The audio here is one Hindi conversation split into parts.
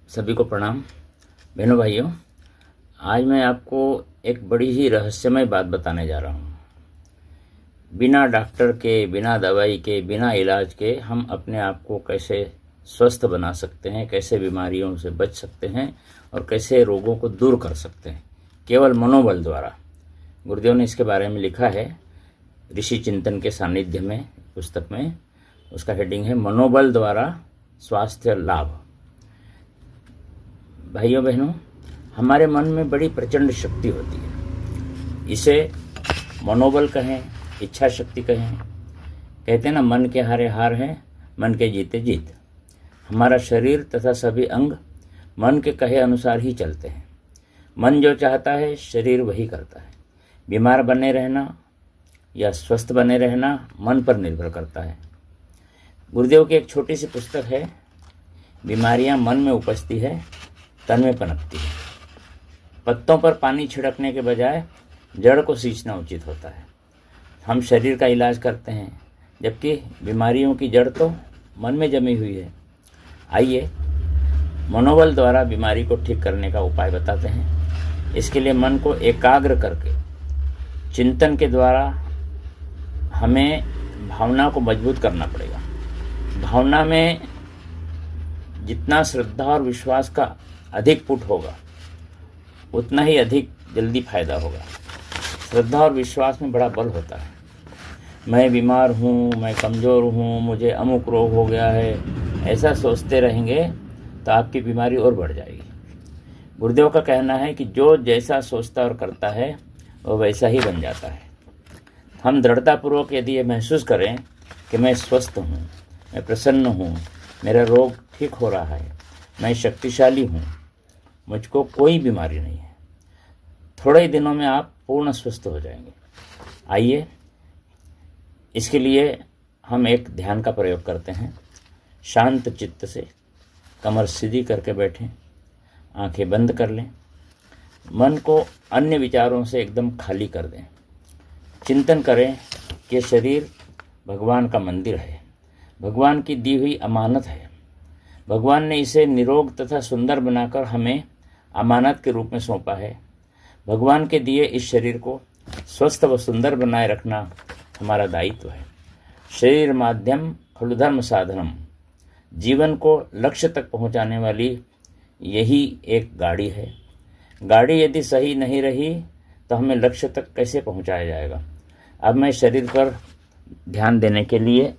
सभी को प्रणाम। बहनों भाइयों, आज मैं आपको एक बड़ी ही रहस्यमय बात बताने जा रहा हूँ। बिना डॉक्टर के, बिना दवाई के, बिना इलाज के हम अपने आप को कैसे स्वस्थ बना सकते हैं, कैसे बीमारियों से बच सकते हैं और कैसे रोगों को दूर कर सकते हैं, केवल मनोबल द्वारा। गुरुदेव ने इसके बारे में लिखा है ऋषि चिंतन के सानिध्य में, पुस्तक में। उसका हेडिंग है मनोबल द्वारा स्वास्थ्य लाभ। भाइयों बहनों, हमारे मन में बड़ी प्रचंड शक्ति होती है। इसे मनोबल कहें, इच्छा शक्ति कहें। कहते हैं ना, मन के हारे हार है, मन के जीते जीत। हमारा शरीर तथा सभी अंग मन के कहे अनुसार ही चलते हैं। मन जो चाहता है शरीर वही करता है। बीमार बने रहना या स्वस्थ बने रहना मन पर निर्भर करता है। गुरुदेव की एक छोटी सी पुस्तक है, बीमारियां मन में उपजती है, तन में पनपती है। पत्तों पर पानी छिड़कने के बजाय जड़ को सींचना उचित होता है। हम शरीर का इलाज करते हैं, जबकि बीमारियों की जड़ तो मन में जमी हुई है। आइए मनोबल द्वारा बीमारी को ठीक करने का उपाय बताते हैं। इसके लिए मन को एकाग्र करके चिंतन के द्वारा हमें भावना को मजबूत करना पड़ेगा। भावना में जितना श्रद्धा और विश्वास का अधिक पुट होगा, उतना ही अधिक जल्दी फायदा होगा। श्रद्धा और विश्वास में बड़ा बल होता है। मैं बीमार हूँ, मैं कमज़ोर हूँ, मुझे अमुक रोग हो गया है, ऐसा सोचते रहेंगे तो आपकी बीमारी और बढ़ जाएगी। गुरुदेव का कहना है कि जो जैसा सोचता और करता है वो वैसा ही बन जाता है। हम दृढ़तापूर्वक यदि ये महसूस करें कि मैं स्वस्थ हूँ, मैं प्रसन्न हूँ, मेरा रोग ठीक हो रहा है, मैं शक्तिशाली हूँ, मुझको कोई बीमारी नहीं है, थोड़े ही दिनों में आप पूर्ण स्वस्थ हो जाएंगे। आइए इसके लिए हम एक ध्यान का प्रयोग करते हैं। शांत चित्त से कमर सीधी करके बैठें, आंखें बंद कर लें, मन को अन्य विचारों से एकदम खाली कर दें। चिंतन करें कि शरीर भगवान का मंदिर है, भगवान की दी हुई अमानत है। भगवान ने इसे निरोग तथा सुंदर बनाकर हमें अमानत के रूप में सौंपा है। भगवान के दिए इस शरीर को स्वस्थ व सुंदर बनाए रखना हमारा दायित्व है। शरीर माध्यम खलु धर्म साधनम। जीवन को लक्ष्य तक पहुंचाने वाली यही एक गाड़ी है। गाड़ी यदि सही नहीं रही तो हमें लक्ष्य तक कैसे पहुंचाया जाएगा। अब मैं शरीर पर ध्यान देने के लिए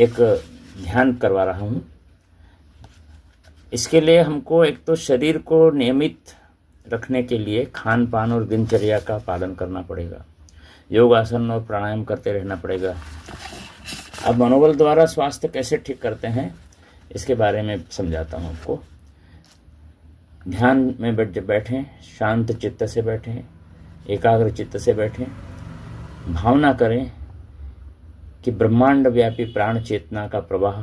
एक ध्यान करवा रहा हूँ। इसके लिए हमको एक तो शरीर को नियमित रखने के लिए खान पान और दिनचर्या का पालन करना पड़ेगा। योगासन और प्राणायाम करते रहना पड़ेगा। अब मनोबल द्वारा स्वास्थ्य कैसे ठीक करते हैं इसके बारे में समझाता हूँ आपको। ध्यान में बैठें, शांत चित्त से बैठें, एकाग्र चित्त से बैठें। भावना करें कि ब्रह्मांड व्यापी प्राण चेतना का प्रवाह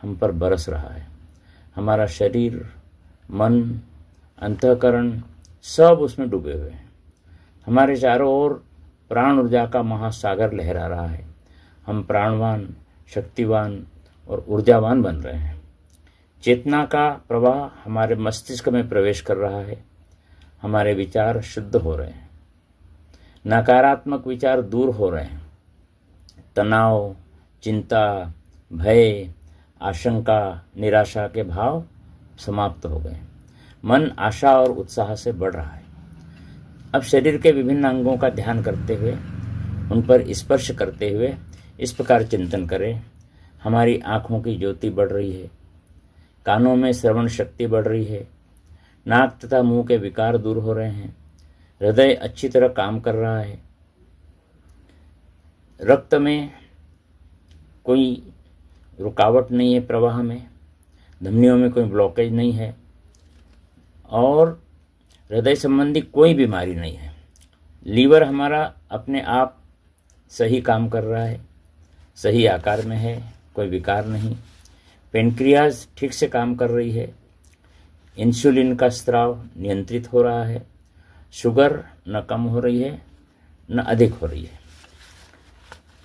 हम पर बरस रहा है। हमारा शरीर, मन, अंतःकरण सब उसमें डूबे हुए हैं। हमारे चारों ओर प्राण ऊर्जा का महासागर लहरा रहा है। हम प्राणवान, शक्तिवान और ऊर्जावान बन रहे हैं। चेतना का प्रवाह हमारे मस्तिष्क में प्रवेश कर रहा है। हमारे विचार शुद्ध हो रहे हैं, नकारात्मक विचार दूर हो रहे हैं। तनाव, चिंता, भय, आशंका, निराशा के भाव समाप्त हो गए। मन आशा और उत्साह से बढ़ रहा है। अब शरीर के विभिन्न अंगों का ध्यान करते हुए, उन पर स्पर्श करते हुए इस प्रकार चिंतन करें। हमारी आँखों की ज्योति बढ़ रही है, कानों में श्रवण शक्ति बढ़ रही है, नाक तथा मुंह के विकार दूर हो रहे हैं, हृदय अच्छी तरह काम कर रहा है, रक्त में कोई रुकावट नहीं है प्रवाह में, धमनियों में कोई ब्लॉकेज नहीं है और हृदय संबंधी कोई बीमारी नहीं है। लीवर हमारा अपने आप सही काम कर रहा है, सही आकार में है, कोई विकार नहीं। पेनक्रियाज ठीक से काम कर रही है, इंसुलिन का स्राव नियंत्रित हो रहा है, शुगर न कम हो रही है न अधिक हो रही है।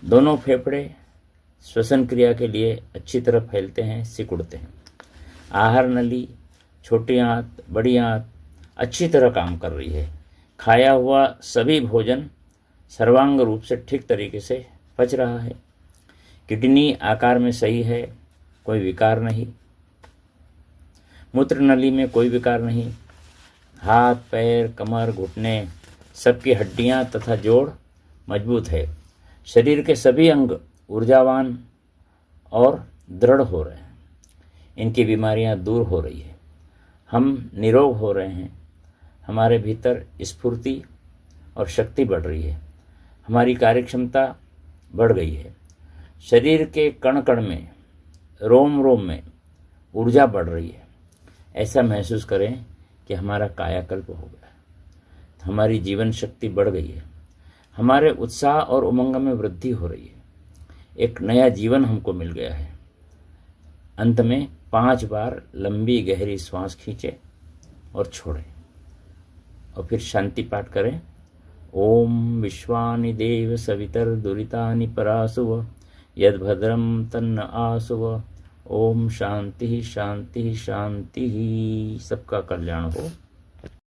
दोनों फेफड़े श्वसन क्रिया के लिए अच्छी तरह फैलते हैं, सिकुड़ते हैं। आहार नली, छोटी आंत, बड़ी आंत अच्छी तरह काम कर रही है। खाया हुआ सभी भोजन सर्वांग रूप से ठीक तरीके से पच रहा है। किडनी आकार में सही है, कोई विकार नहीं। मूत्र नली में कोई विकार नहीं। हाथ, पैर, कमर, घुटने सबकी हड्डियां तथा जोड़ मजबूत है। शरीर के सभी अंग ऊर्जावान और दृढ़ हो रहे हैं। इनकी बीमारियां दूर हो रही है। हम निरोग हो रहे हैं। हमारे भीतर स्फूर्ति और शक्ति बढ़ रही है। हमारी कार्यक्षमता बढ़ गई है। शरीर के कण कण में, रोम रोम में ऊर्जा बढ़ रही है। ऐसा महसूस करें कि हमारा कायाकल्प हो गया। हमारी जीवन शक्ति बढ़ गई है। हमारे उत्साह और उमंग में वृद्धि हो रही है। एक नया जीवन हमको मिल गया है। अंत में 5 बार लंबी गहरी श्वास खींचे और छोड़ें और फिर शांति पाठ करें। ओम विश्वानि देव सवितर दुरितानि परासुव यद्भद्रम तन्न आसुव। ओम शांति शांति शांति। सबका कल्याण हो।